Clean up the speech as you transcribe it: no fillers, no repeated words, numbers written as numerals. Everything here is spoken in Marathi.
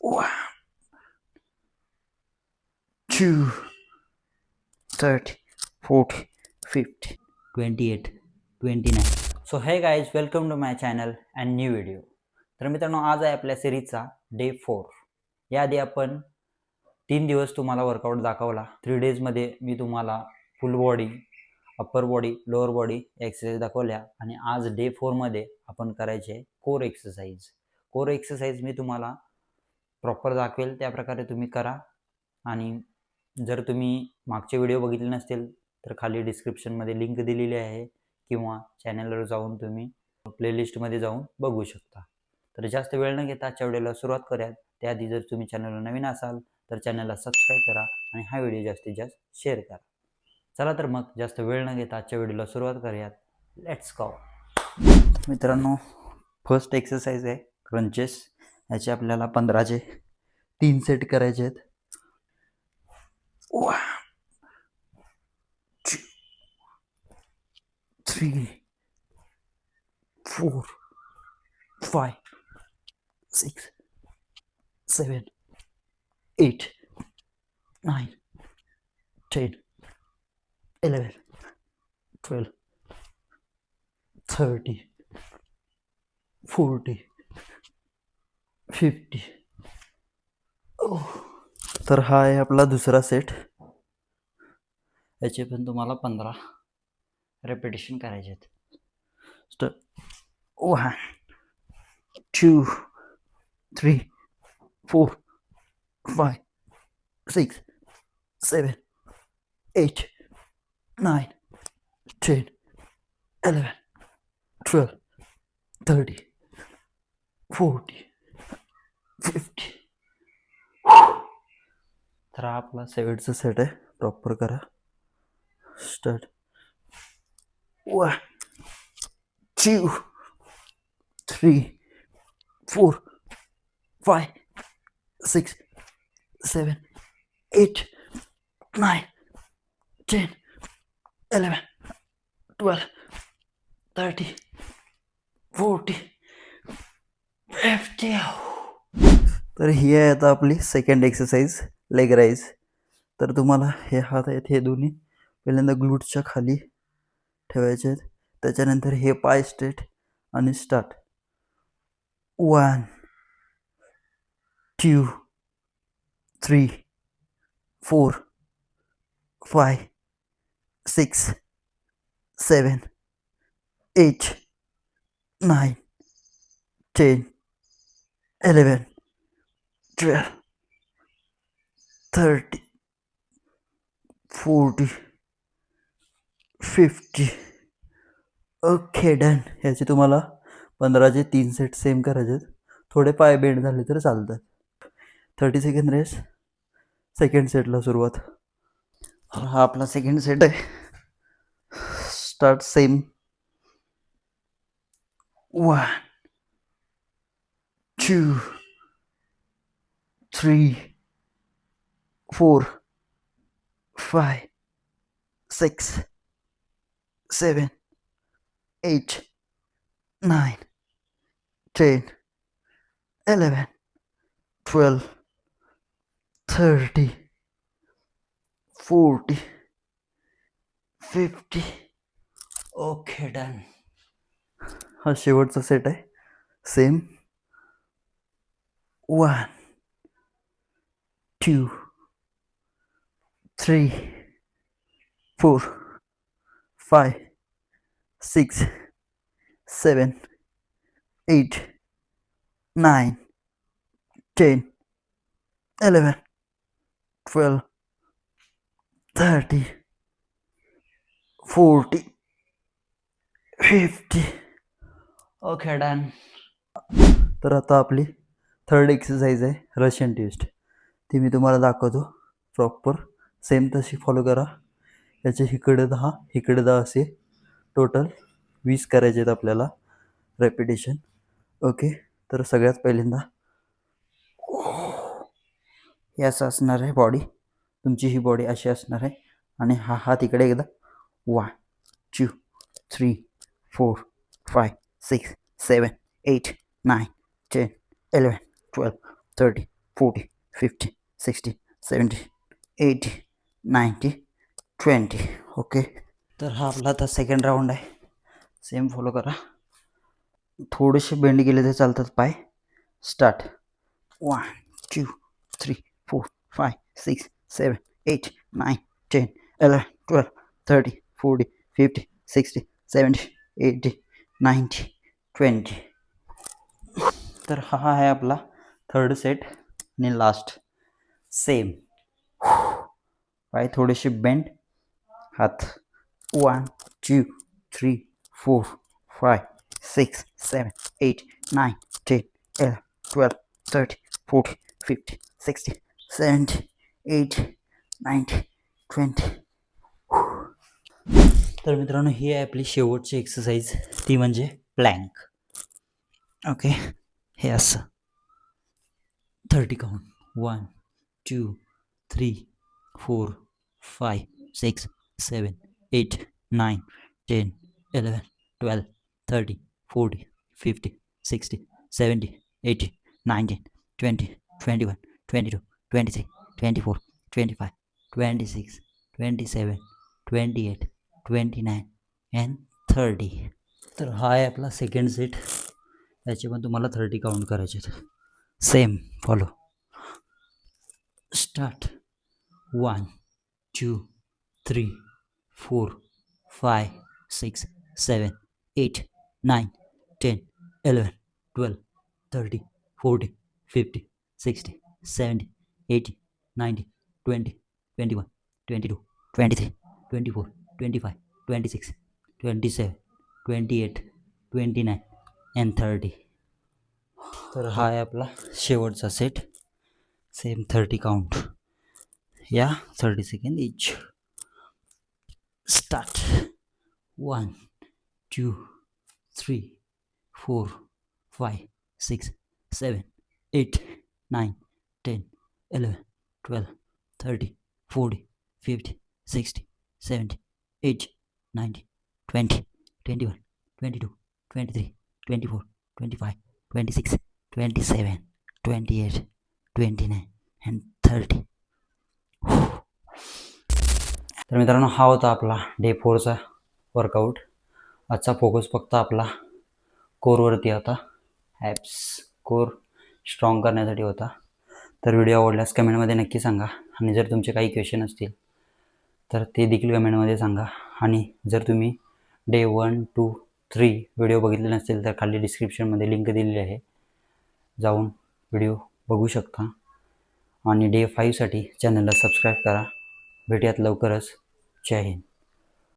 1, 2, 30, 40, 50, 28, 29. So hey guys, welcome to my channel and new video. तर मित्रांनो, आज आहे आपल्या सिरीजचा डे 4. याआधी आपण 3 दिवस तुम्हाला वर्कआउट दाखवला. 3 डेजमध्ये मी तुम्हाला फुल body, upper body, lower body exercise दाखवल्या आणि आज डे 4मध्ये आपण करायचे कोर एक्सरसाइज. कोर एक्सरसाइज मी तुम्हाला प्रॉपर दाखवेल त्याप्रकारे तुम्ही करा. आणि जर तुम्ही मागचे व्हिडिओ बघितले नसतील तर खाली डिस्क्रिप्शनमध्ये लिंक दिलेली आहे किंवा चॅनलवर जाऊन तुम्ही प्लेलिस्टमध्ये जाऊन बघू शकता. तर जास्त वेळ न घेता आजच्या व्हिडिओला सुरुवात करूयात. त्याआधी जर तुम्ही चॅनलवर नवीन असाल तर चॅनलला सबस्क्राईब करा आणि हा व्हिडिओ जास्तीत जास्त शेअर करा. चला तर मग जास्त वेळ न घेता आजच्या व्हिडिओला सुरुवात करूयात. Let's go. मित्रांनो, फर्स्ट एक्सरसाइज आहे क्रंचेस. याचे आपल्याला 15चे 3 सेट करायचे आहेत. 1, 2, 3, 4, 5, 6, 7, 8, 9, 10, 11, 12, 30, 40, 50. तर हा आहे आपला दुसरा सेट. याचे पण तुम्हाला 15 रेपिटेशन करायचे आहेत. 1, 2, 3, 4, 5, 6, 7, 8, 9, 10, 11, 12, 30, 40, 50. तर हा आपला 7चा सेट आहे. प्रॉपर करा. स्टार्ट. 1, 2, 3, 4, 5, 6, 7, 8, 9, 10, 11, 12, 30, 40, 50. तर ही आहे आता आपली सेकंड एक्सरसाइज, लेग राईज. तर तुम्हाला हे हात आहेत हे दोन्ही पहिल्यांदा ग्लूट्सच्या खाली ठेवायचे आहेत. त्याच्यानंतर हे पाय स्ट्रेट आणि स्टार्ट. 1, 2, 3, 4, 5, 6, 7, 8, 9, 10, 11, 12, 30, 40, 50. Okay, done. ह्याचे तुम्हाला 15चे 3 सेट सेम करायचे आहेत. थोडे पाय बेंड झाले तर चालतात. 30 सेकंड रेस्ट. सेकंड सेटला सुरुवात. हा आपला सेकंड सेट आहे. Start same. 1, 2, 3, 4, 5, 6, 7, 8, 9, 10, 11, 12, 30, 40, 50. Okay, done. हा शेवटचा सेट आहे. सेम. 1, 2, 3, 4, 5, 6, 7, 8, 9, 10, 11, 12, 30, 40, 50. Okay, done. तर आता आपली थर्ड एक्सरसाइज आहे रशियन ट्विस्ट. ती मी तुम्हाला दाखवतो. प्रॉपर सेम तशी फॉलो करा. याचे इकडे 10 इकडे 10 असे टोटल 20 करायचे आहेत आपल्याला रेपिटेशन. ओके, तर सगळ्यात पहिल्यांदा हे असं असणार आहे. बॉडी तुमची ही बॉडी अशी असणार आहे आणि हा हात इकडे एकदा 1, 2, 3, 4, 5, 6, 7, 8, 9, 10, 11, 12, 13, 40 50 60 70 80 90 20. ओके, तर हा आपला आता सेकंड राऊंड आहे. सेम फॉलो करा. थोडेसे बेंड केले तर चालतात पाय. स्टार्ट. 1 2 3 4 5 6 7 8 9 10 11 12 13 40 50 60 70 80 90 20. तर हा आहे आपला थर्ड सेट आणि लास्ट. सेम पाय थोडेसे बेंड, हात. 1 2 3 4 5 6 7 8 9 10 11 12 13 40 50 60 70 80 90 20. तर मित्रांनो, ही आहे आपली शेवटची एक्सरसाइज, ती म्हणजे प्लँक. ओके, हे असं 30 काउंट. 1 2 3 4 5 6 7 8 9 10 11 12 13 40 50 60 70 80 90 20 21 22 23 24 25 26 27 28 29 and 30. तर हा आहे आपला सेकंड सेट. याचे पण तुम्हाला 30 काउंट करायचे आहेत. Same follow. स्टार्ट. 1 2 3 4 5 6 7 8 9 10 11 12 13 40 50 60 70 80 90 20 21 22 23 24 25 26 27 28 29 and 30. तर हा आहे आपला शेवटचा सेट. सेम 30 काउंट या 30 सेकंड इच. स्टार्ट. 1 2 3 4 5 6 7 8 9 10 11 12 13 40 50 60 70 80 90 20 21 22 23 24 25 26 27 28 29 and 30. तर मित्रांनो, हा होता आपला डे 4चा वर्कआउट. आजचा फोकस फक्त आपला कोरवरती होता. ॲप्स कोर स्ट्रॉंग करण्यासाठी होता. तर व्हिडिओ आवडल्यास कमेंटमध्ये नक्की सांगा. आणि जर तुमचे काही क्वेश्चन असतील तर ते देखील कमेंटमध्ये सांगा. आणि जर तुम्ही डे 1 2 3 व्हिडिओ बघितले नसतील तर खाली डिस्क्रिप्शनमध्ये लिंक दिलेली आहे, जाऊन व्हिडिओ बघू शकता. आणि डे 5साठी चॅनलला सबस्क्राईब करा. भेटूयात लवकरच. जय हिंद.